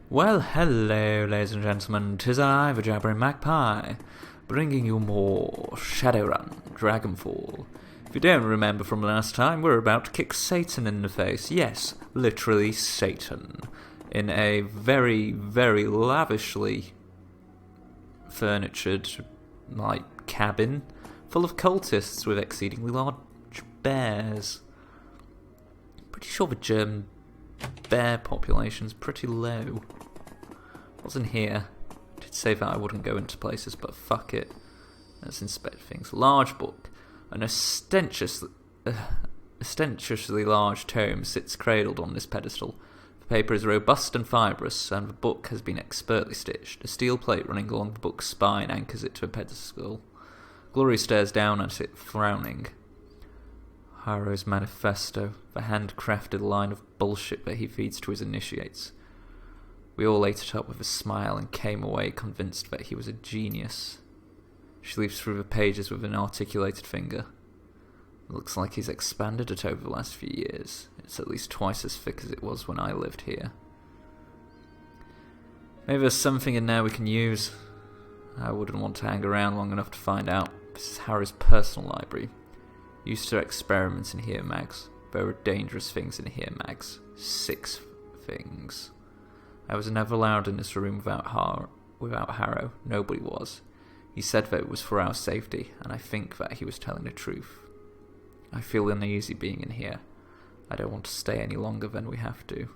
Well, hello, ladies and gentlemen. 'Tis I, the Jabbering Magpie, bringing you more Shadowrun Dragonfall. If you don't remember from last time, we're about to kick Satan in the face. Yes, literally Satan. In a very, very lavishly furnitured, cabin full of cultists with exceedingly large bears. Pretty sure the German bear population's pretty low. Wasn't here. Did say that I wouldn't go into places, but fuck it. Let's inspect things. Large book. An ostentiously large tome sits cradled on this pedestal. The paper is robust and fibrous, and the book has been expertly stitched. A steel plate running along the book's spine anchors it to a pedestal. Glory stares down at it, frowning. Harrow's manifesto, the handcrafted line of bullshit that he feeds to his initiates. We all ate it up with a smile and came away convinced that he was a genius. She leaves through the pages with an articulated finger. It looks like he's expanded it over the last few years. It's at least twice as thick as it was when I lived here. Maybe there's something in there we can use. I wouldn't want to hang around long enough to find out. This is Harry's personal library. Used to experiments in here, Mags. There were dangerous things in here, Mags. 6 things. I was never allowed in this room without Harrow. Nobody was. He said that it was for our safety, and I think that he was telling the truth. I feel uneasy being in here. I don't want to stay any longer than we have to.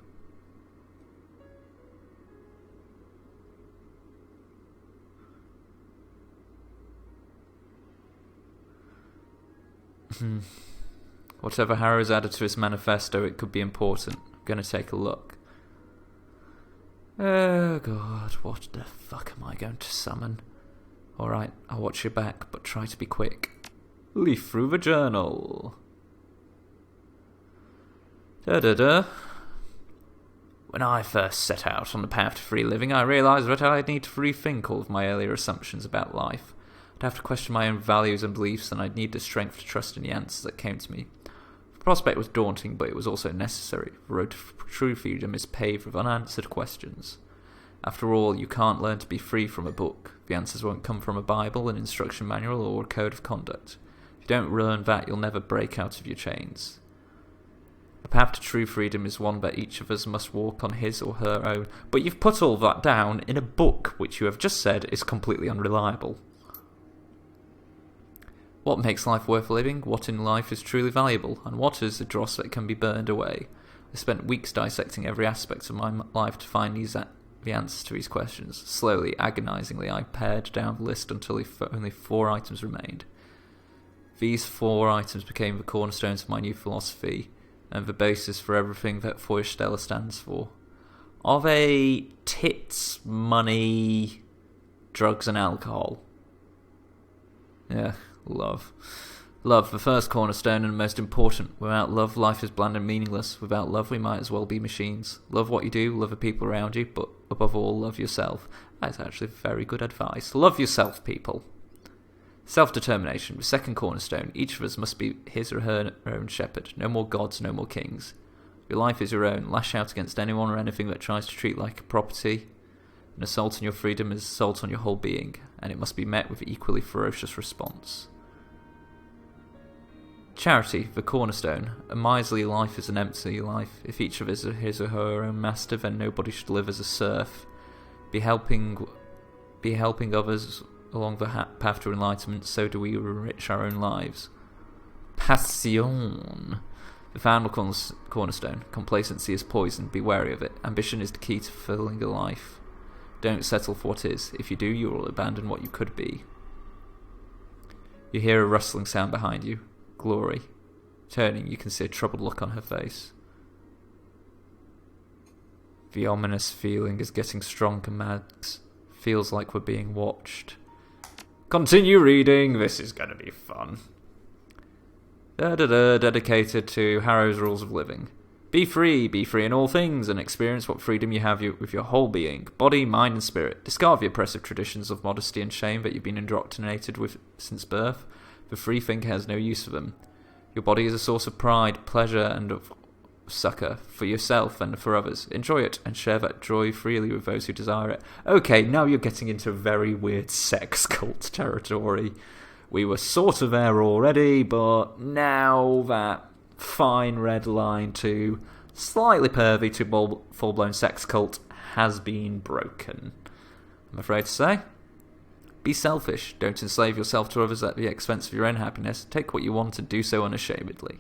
Whatever Harrow's added to his manifesto, it could be important. I'm gonna take a look. Oh god, what the fuck am I going to summon? Alright, I'll watch your back, but try to be quick. Leaf through the journal. Da-da-da. When I first set out on the path to free living, I realised that I'd need to rethink all of my earlier assumptions about life. I'd have to question my own values and beliefs, and I'd need the strength to trust in the answers that came to me. The prospect was daunting, but it was also necessary. The road to true freedom is paved with unanswered questions. After all, you can't learn to be free from a book. The answers won't come from a Bible, an instruction manual, or a code of conduct. If you don't learn that, you'll never break out of your chains. The path to true freedom is one that each of us must walk on his or her own. But you've put all that down in a book, which you have just said is completely unreliable. What makes life worth living? What in life is truly valuable? And what is a dross that can be burned away? I spent weeks dissecting every aspect of my life to find the answers to these questions. Slowly, agonizingly, I pared down the list until only 4 items remained. These 4 items became the cornerstones of my new philosophy, and the basis for everything that Feuerstella stands for. Are they tits, money, drugs and alcohol? Yeah, love. Love, the first cornerstone and most important. Without love, life is bland and meaningless. Without love, we might as well be machines. Love what you do, love the people around you, but above all, love yourself. That's actually very good advice. Love yourself, people. Self-determination, the second cornerstone. Each of us must be his or her own shepherd. No more gods, no more kings. Your life is your own. Lash out against anyone or anything that tries to treat like a property. An assault on your freedom is assault on your whole being, and it must be met with equally ferocious response. Charity, the cornerstone. A miserly life is an empty life. If each of us is his or her own master, then nobody should live as a serf. Be helping others along the path to enlightenment, so do we enrich our own lives. Passion. The final cornerstone. Complacency is poison. Be wary of it. Ambition is the key to fulfilling a life. Don't settle for what is. If you do, you will abandon what you could be. You hear a rustling sound behind you. Glory. Turning, you can see a troubled look on her face. The ominous feeling is getting stronger, Mags. Feels like we're being watched. Continue reading, this is gonna be fun. Dedicated to Harrow's rules of living. Be free in all things, and experience what freedom you have with your whole being, body, mind, and spirit. Discard the oppressive traditions of modesty and shame that you've been indoctrinated with since birth. The free thinker has no use for them. Your body is a source of pride, pleasure, and of sucker for yourself and for others. Enjoy it and share that joy freely with those who desire it. Okay, now you're getting into very weird sex cult territory. We were sort of there already, but now that fine red line to slightly pervy to full-blown sex cult has been broken. I'm afraid to say. Be selfish. Don't enslave yourself to others at the expense of your own happiness. Take what you want and do so unashamedly.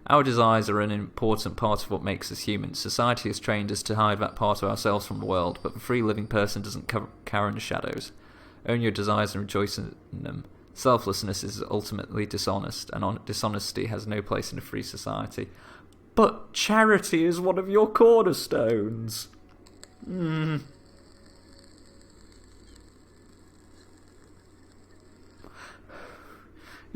Our desires are an important part of what makes us human. Society has trained us to hide that part of ourselves from the world, but the free living person doesn't cower in the shadows. Own your desires and rejoice in them. Selflessness is ultimately dishonest, and dishonesty has no place in a free society. But charity is one of your cornerstones. You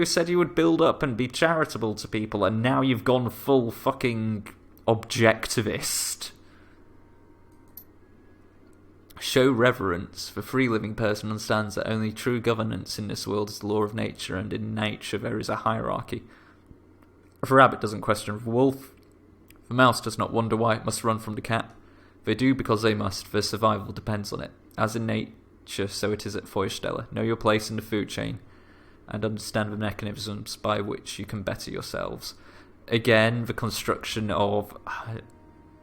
said you would build up and be charitable to people, and now you've gone full fucking objectivist. Show reverence. The free living person understands that only true governance in this world is the law of nature, and in nature there is a hierarchy. The rabbit doesn't question the wolf. The mouse does not wonder why it must run from the cat. They do because they must. Their survival depends on it. As in nature, so it is at Feuersteller. Know your place in the food chain, and understand the mechanisms by which you can better yourselves. Again, the construction of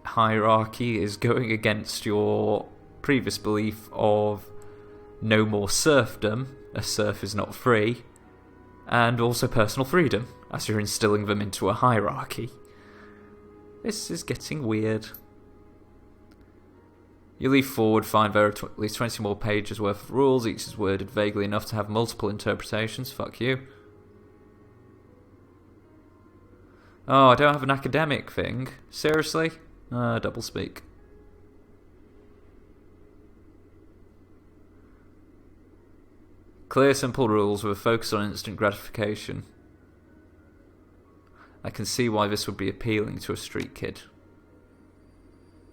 hierarchy is going against your previous belief of no more serfdom, a serf is not free, and also personal freedom, as you're instilling them into a hierarchy. This is getting weird. You leaf forward, find there are at least 20 more pages worth of rules, each is worded vaguely enough to have multiple interpretations. Fuck you. Oh, I don't have an academic thing. Seriously? Doublespeak. Clear, simple rules with a focus on instant gratification. I can see why this would be appealing to a street kid.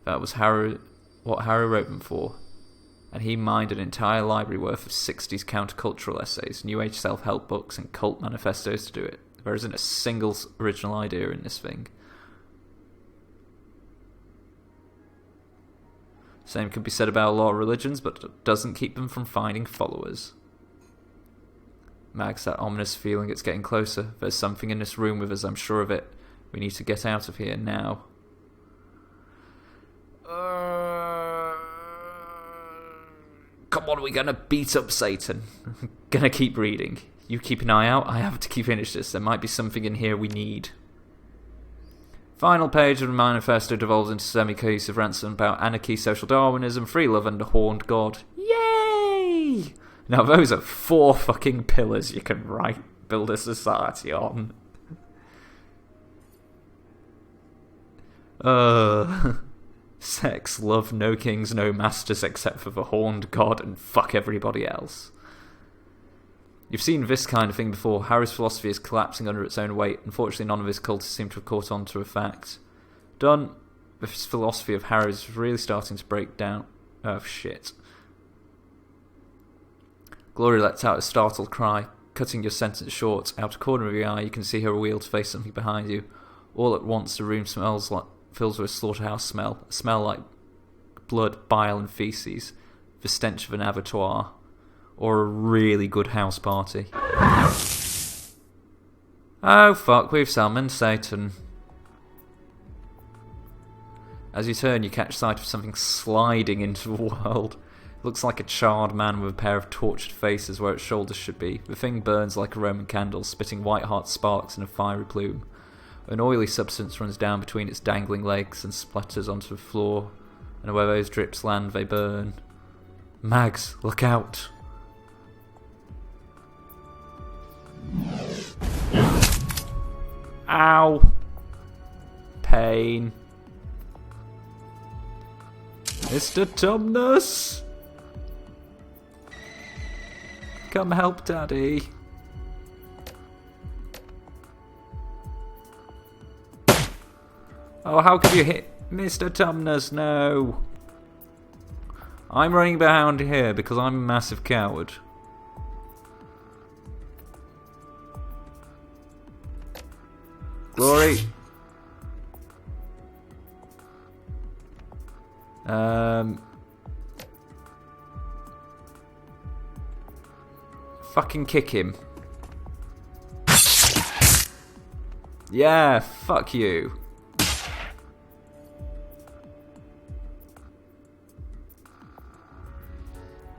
That was what Harry wrote them for, and he mined an entire library worth of 60s countercultural essays, New Age self-help books, and cult manifestos to do it. There isn't a single original idea in this thing. Same could be said about a lot of religions, but it doesn't keep them from finding followers. Mags, that ominous feeling, it's getting closer. There's something in this room with us, I'm sure of it. We need to get out of here now. Come on, we're gonna beat up Satan. I'm gonna keep reading. You keep an eye out, I have to finish this. There might be something in here we need. Final page of the manifesto devolves into semi-cohesive ransom about anarchy, social Darwinism, free love, and a horned god. Yay! Now those are 4 fucking pillars you can build a society on. Sex, love, no kings, no masters except for the horned god, and fuck everybody else. You've seen this kind of thing before. Harry's philosophy is collapsing under its own weight. Unfortunately, none of his cultists seem to have caught on to a fact. Done. This philosophy of Harry's is really starting to break down. Oh, shit. Glory lets out a startled cry, cutting your sentence short. Out of the corner of your eye, you can see her wheel to face something behind you. All at once, the room fills with a slaughterhouse smell. A smell like blood, bile, and feces. The stench of an abattoir. Or a really good house party. Oh fuck, we've summoned Satan. As you turn, you catch sight of something sliding into the world. It looks like a charred man with a pair of tortured faces where its shoulders should be. The thing burns like a Roman candle, spitting white-hot sparks in a fiery plume. An oily substance runs down between its dangling legs and splatters onto the floor, and where those drips land, they burn. Mags, look out! Ow! Pain. Mr. Tumnus! Come help Daddy. Oh, how could you hit Mr. Tumnus? No! I'm running behind here because I'm a massive coward. Glory! Fucking kick him. Yeah, fuck you.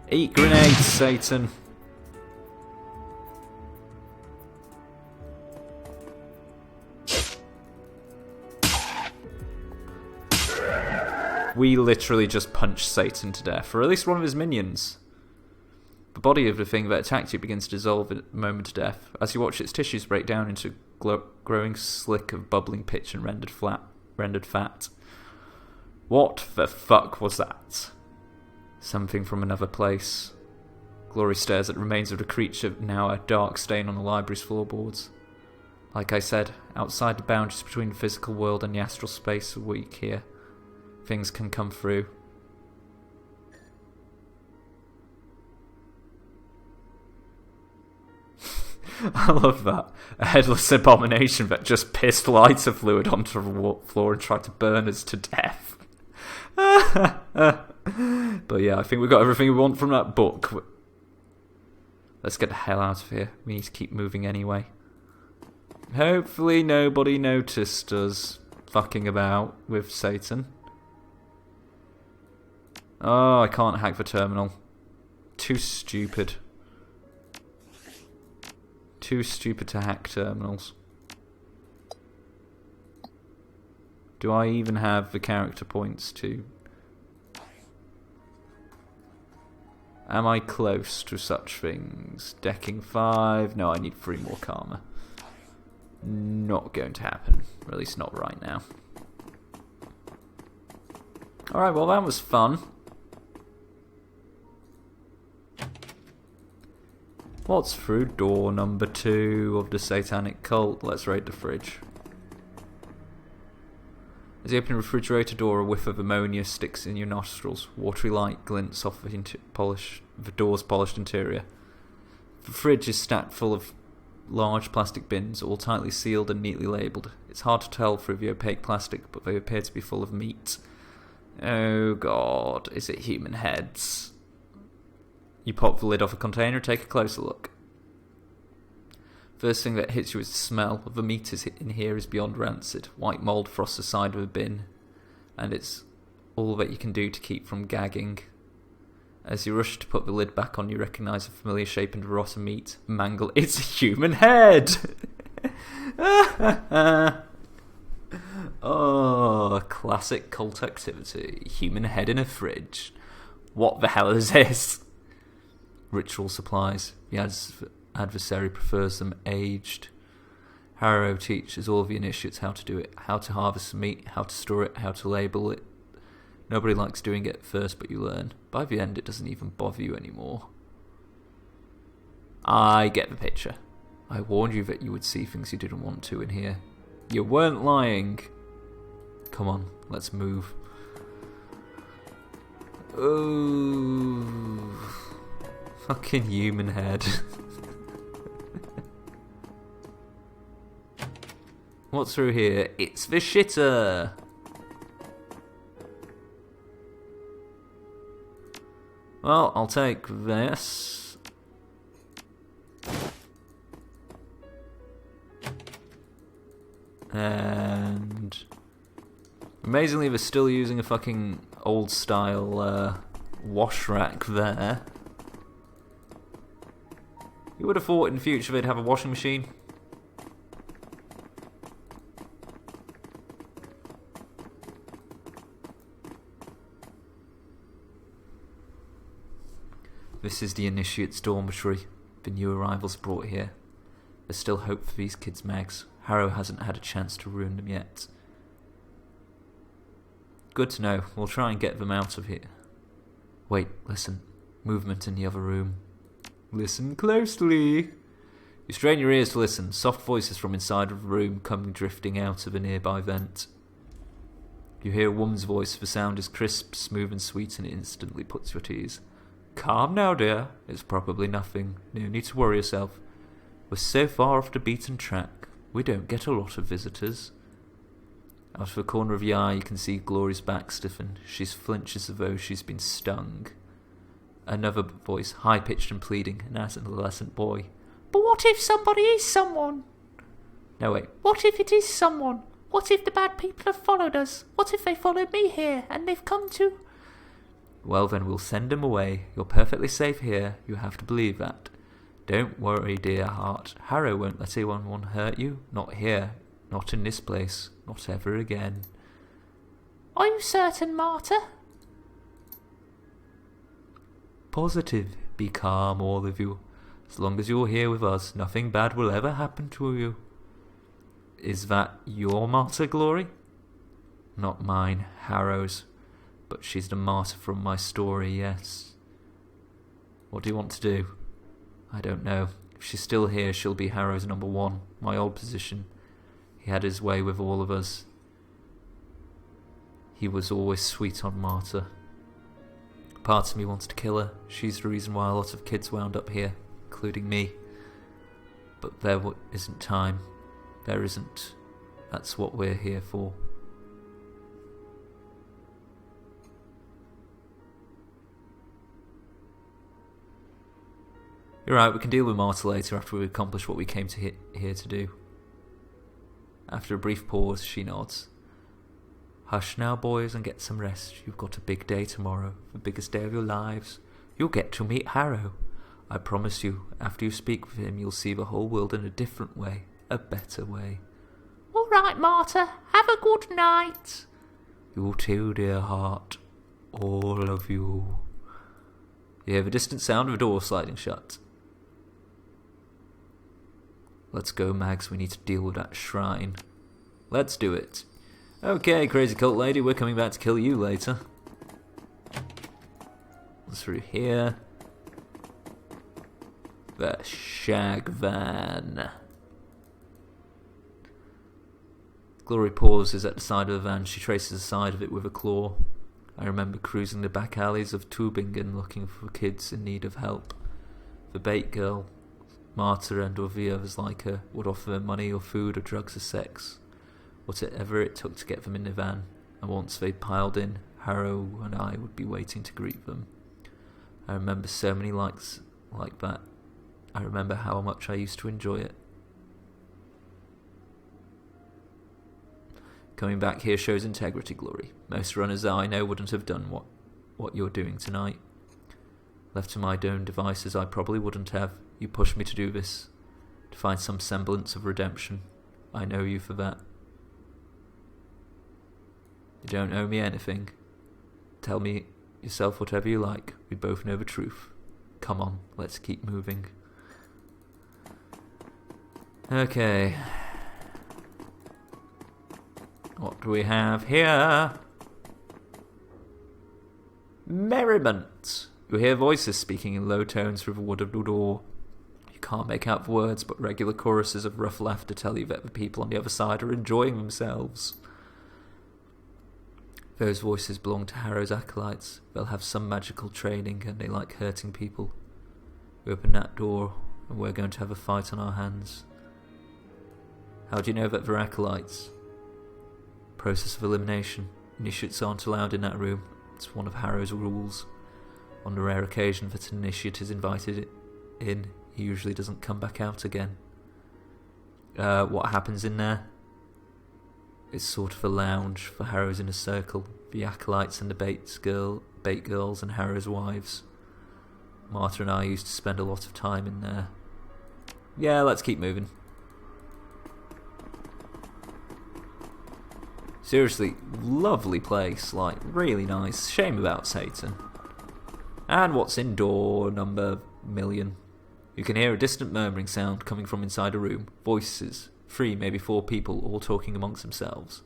Eat grenades, Satan. We literally just punched Satan to death, or at least one of his minions. The body of the thing that attacked you begins to dissolve at the moment of death. As you watch its tissues break down into a growing slick of bubbling pitch and rendered fat. What the fuck was that? Something from another place. Glory stares at the remains of the creature, now a dark stain on the library's floorboards. Like I said, outside the boundaries between the physical world and the astral space are weak here. Things can come through. I love that. A headless abomination that just pissed lighter fluid onto the floor and tried to burn us to death. But yeah, I think we got everything we want from that book. Let's get the hell out of here. We need to keep moving anyway. Hopefully nobody noticed us fucking about with Satan. Oh, I can't hack the terminal. Too stupid. Too stupid to hack terminals. Do I even have the character points to... Am I close to such things? Decking 5. No, I need 3 more karma. Not going to happen. Or at least not right now. Alright, well that was fun. What's through door number 2 of the satanic cult? Let's raid the fridge. As you open the refrigerator door, a whiff of ammonia sticks in your nostrils. Watery light glints off the door's polished interior. The fridge is stacked full of large plastic bins, all tightly sealed and neatly labelled. It's hard to tell through the opaque plastic, but they appear to be full of meat. Oh god, is it human heads? You pop the lid off a container and take a closer look. First thing that hits you is the smell. The meat in here is beyond rancid. White mould frosts the side of a bin, and it's all that you can do to keep from gagging. As you rush to put the lid back on, you recognise a familiar shape in the rotten meat. Mangle. It's a human head! Oh, classic cult activity. Human head in a fridge. What the hell is this? Ritual supplies. The adversary prefers them aged. Harrow teaches all the initiates how to do it. How to harvest the meat, how to store it, how to label it. Nobody likes doing it at first, but you learn. By the end, it doesn't even bother you anymore. I get the picture. I warned you that you would see things you didn't want to in here. You weren't lying. Come on, let's move. Oh, fucking human head. What's through here? It's the shitter. Well, I'll take this. And amazingly, they're still using a fucking old style wash rack there. You would have thought in the future they'd have a washing machine. This is the Initiate's dormitory. The new arrivals brought here. There's still hope for these kids' mags. Harrow hasn't had a chance to ruin them yet. Good to know. We'll try and get them out of here. Wait, listen. Movement in the other room. Listen closely. You strain your ears to listen. Soft voices from inside of the room come drifting out of a nearby vent. You hear a woman's voice. The sound is crisp, smooth and sweet, and it instantly puts you at ease. Calm now, dear. It's probably nothing. No need to worry yourself. We're so far off the beaten track. We don't get a lot of visitors. Out of the corner of your eye, you can see Glory's back stiffen. She flinches as though she's been stung. Another voice, high-pitched and pleading, an adolescent boy. But what if somebody is someone? No, wait. What if it is someone? What if the bad people have followed us? What if they followed me here, and they've come to... Well, then we'll send them away. You're perfectly safe here. You have to believe that. Don't worry, dear heart. Harrow won't let anyone hurt you. Not here. Not in this place. Not ever again. Are you certain, Marta? Positive. Be calm, all of you. As long as you're here with us, nothing bad will ever happen to you. Is that your martyr, Glory? Not mine, Harrow's. But she's the martyr from my story, yes. What do you want to do? I don't know. If she's still here, she'll be Harrow's number one, my old position. He had his way with all of us. He was always sweet on Marta. Part of me wants to kill her. She's the reason why a lot of kids wound up here, including me. But there isn't time. There isn't. That's what we're here for. You're right, we can deal with Marta later after we accomplish what we came to here to do. After a brief pause, she nods. Hush now, boys, and get some rest. You've got a big day tomorrow, the biggest day of your lives. You'll get to meet Harrow. I promise you, after you speak with him, you'll see the whole world in a different way, a better way. All right, Marta. Have a good night. You too, dear heart. All of you. You hear the distant sound of a door sliding shut. Let's go, Mags. We need to deal with that shrine. Let's do it. Okay, crazy cult lady, we're coming back to kill you later. Through here. The shag van. Glory pauses at the side of the van. She traces the side of it with a claw. I remember cruising the back alleys of Tübingen looking for kids in need of help. The bait girl, Marta, and all the others like her would offer them money or food or drugs or sex. Whatever it took to get them in the van. And once they'd piled in, Harrow and I would be waiting to greet them. I remember so many likes like that. I remember how much I used to enjoy it. Coming back here shows integrity, Glory. Most runners I know wouldn't have done what you're doing tonight. Left to my own devices, I probably wouldn't have. You pushed me to do this, to find some semblance of redemption. I know you for that. You don't owe me anything. Tell me yourself whatever you like. We both know the truth. Come on, let's keep moving. Okay. What do we have here? Merriment. You hear voices speaking in low tones through the wood of the door. You can't make out the words, but regular choruses of rough laughter tell you that the people on the other side are enjoying themselves. Those voices belong to Harrow's acolytes. They'll have some magical training and they like hurting people. We open that door and we're going to have a fight on our hands. How do you know that they're acolytes? Process of elimination. Initiates aren't allowed in that room. It's one of Harrow's rules. On the rare occasion that an initiate is invited in, he usually doesn't come back out again. What happens in there? It's sort of a lounge for Harrow's inner circle, the acolytes and the bait girls and Harrow's wives. Marta and I used to spend a lot of time in there. Yeah, let's keep moving. Seriously, lovely place, like, really nice. Shame about Satan. And what's in door number million? You can hear a distant murmuring sound coming from inside a room. Voices. 3, maybe 4 people, all talking amongst themselves.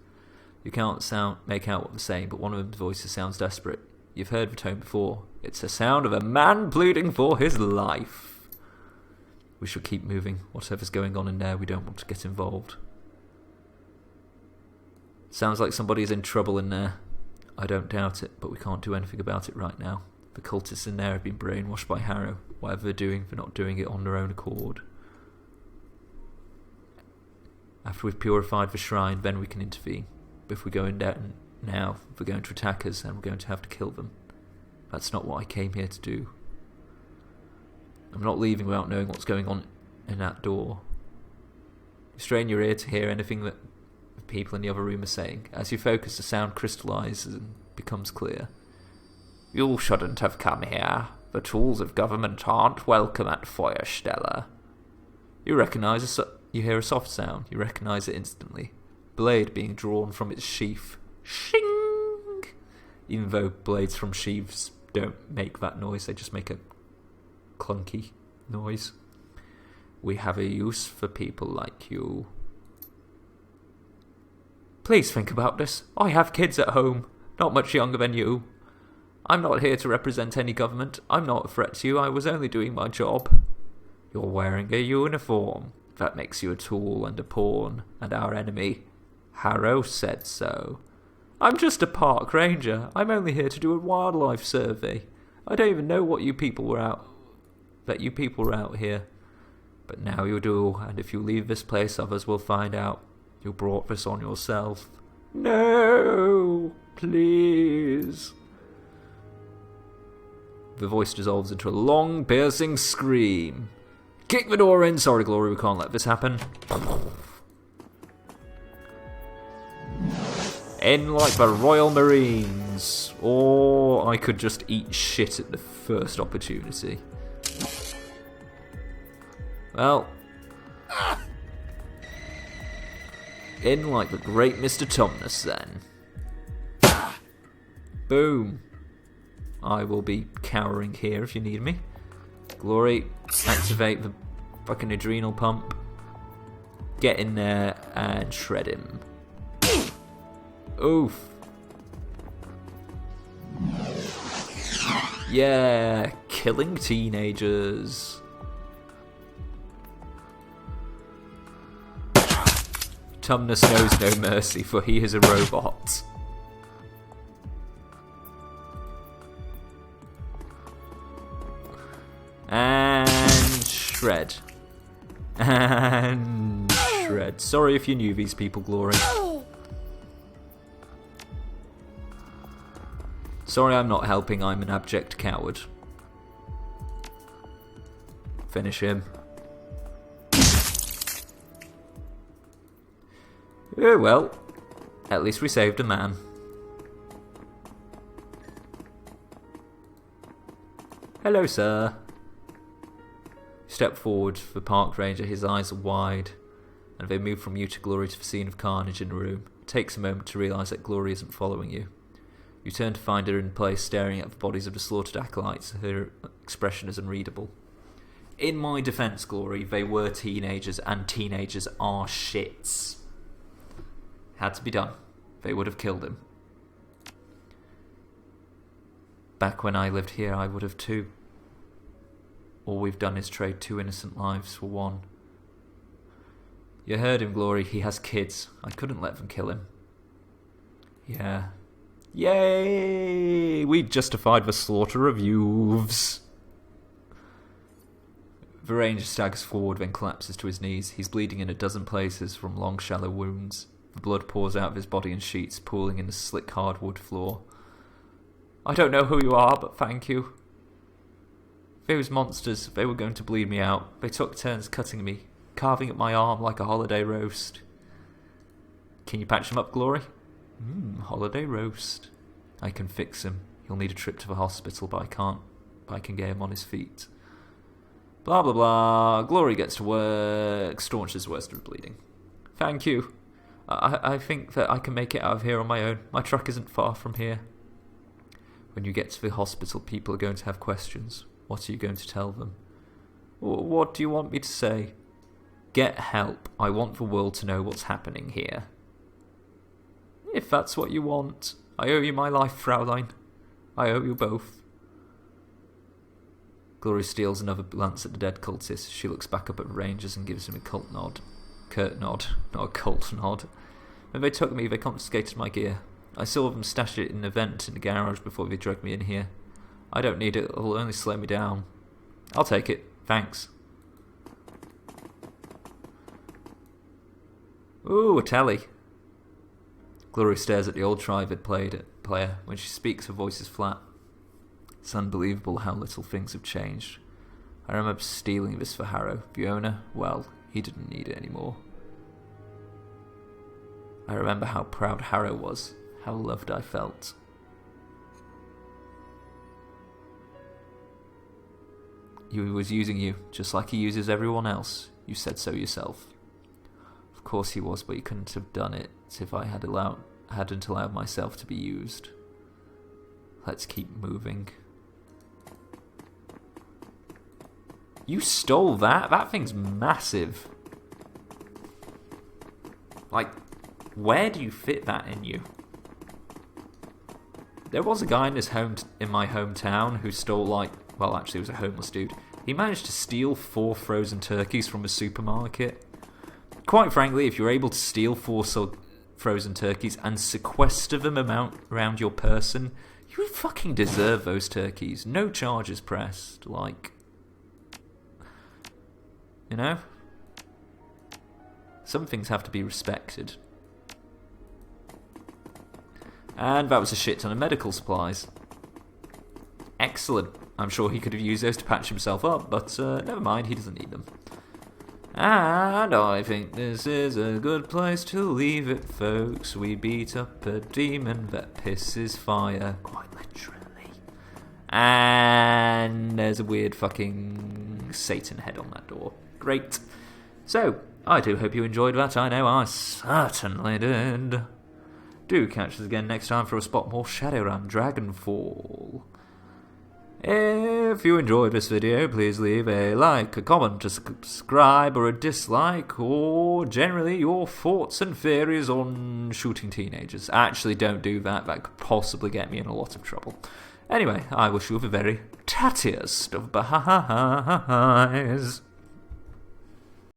You can't make out what they're saying, but one of them's voices sounds desperate. You've heard the tone before. It's the sound of a man pleading for his life. We should keep moving. Whatever's going on in there, we don't want to get involved. Sounds like somebody's in trouble in there. I don't doubt it, but we can't do anything about it right now. The cultists in there have been brainwashed by Harrow. Whatever they're doing, they're not doing it on their own accord. After we've purified the shrine, then we can intervene. if we're going down now, if we're going to attack us, then we're going to have to kill them. That's not what I came here to do. I'm not leaving without knowing what's going on in that door. You strain your ear to hear anything that the people in the other room are saying. As you focus, the sound crystallizes and becomes clear. You shouldn't have come here. The tools of government aren't welcome at Feuerstelle. You hear a soft sound. You recognize it instantly. Blade being drawn from its sheath. Shing! Even though blades from sheaths don't make that noise, they just make a clunky noise. We have a use for people like you. Please think about this. I have kids at home, not much younger than you. I'm not here to represent any government. I'm not a threat to you. I was only doing my job. You're wearing a uniform. That makes you a tool and a pawn, and our enemy. Harrow said so. I'm just a park ranger. I'm only here to do a wildlife survey. I don't even know that you people were out here. But now you do, and if you leave this place, others will find out. You brought this on yourself. No! Please! The voice dissolves into a long, piercing scream. Kick the door in! Sorry, Glory, we can't let this happen. In like the Royal Marines. Or I could just eat shit at the first opportunity. Well. In like the great Mr. Tumnus, then. Boom. I will be cowering here if you need me. Glory, activate the fucking adrenal pump. Get in there and shred him. Oof. Yeah, killing teenagers. Tumnus knows no mercy, for he is a robot. And shred. And shred. Sorry if you knew these people, Glory. Sorry I'm not helping, I'm an abject coward. Finish him. Oh well, at least we saved a man. Hello, sir. Step forward, the park ranger, his eyes are wide, and they move from you to Glory to the scene of carnage in the room. It takes a moment to realise that Glory isn't following you. You turn to find her in place, staring at the bodies of the slaughtered acolytes. Her expression is unreadable. In my defence, Glory, they were teenagers, and teenagers are shits. Had to be done. They would have killed him. Back when I lived here, I would have too. All we've done is trade 2 innocent lives for 1. You heard him, Glory. He has kids. I couldn't let them kill him. Yeah. Yay! We justified the slaughter of youths. The ranger staggers forward, then collapses to his knees. He's bleeding in a dozen places from long, shallow wounds. The blood pours out of his body in sheets, pooling in the slick hardwood floor. I don't know who you are, but thank you. Those monsters, they were going to bleed me out. They took turns cutting me, carving at my arm like a holiday roast. Can you patch him up, Glory? Holiday roast. I can fix him. He'll need a trip to the hospital, but I can't. But I can get him on his feet. Blah, blah, blah. Glory gets to work, staunches the worst of the bleeding. Thank you. I think that I can make it out of here on my own. My truck isn't far from here. When you get to the hospital, people are going to have questions. What are you going to tell them? What do you want me to say? Get help. I want the world to know what's happening here. If that's what you want. I owe you my life, Fraulein. I owe you both. Glory steals another glance at the dead cultist. She looks back up at the Rangers and gives him a curt nod, not a cult nod. When they took me, they confiscated my gear. I saw them stash it in a vent in the garage before they dragged me in here. I don't need it, it'll only slow me down. I'll take it, thanks. Ooh, a telly. Glory stares at the old Trivid player. When she speaks, her voice is flat. It's unbelievable how little things have changed. I remember stealing this for Harrow. The owner, well, he didn't need it anymore. I remember how proud Harrow was, how loved I felt. He was using you, just like he uses everyone else. You said so yourself. Of course he was, but he couldn't have done it if I hadn't allowed myself to be used. Let's keep moving. You stole that? That thing's massive. Like, where do you fit that in you? There was a guy in my hometown who stole, like, well, actually, it was a homeless dude. He managed to steal 4 frozen turkeys from a supermarket. Quite frankly, if you're able to steal 4 frozen turkeys and sequester them around your person, you fucking deserve those turkeys. No charges pressed. Like, you know? Some things have to be respected. And that was a shit ton of medical supplies. Excellent. I'm sure he could have used those to patch himself up, but never mind, he doesn't need them. And I think this is a good place to leave it, folks. We beat up a demon that pisses fire, quite literally. And there's a weird fucking Satan head on that door. Great. So, I do hope you enjoyed that. I know I certainly did. Do catch us again next time for a spot more Shadowrun Dragonfall. If you enjoyed this video, please leave a like, a comment, a subscribe, or a dislike, or generally your thoughts and theories on shooting teenagers. Actually, don't do that. That could possibly get me in a lot of trouble. Anyway, I wish you the very tattiest of byes.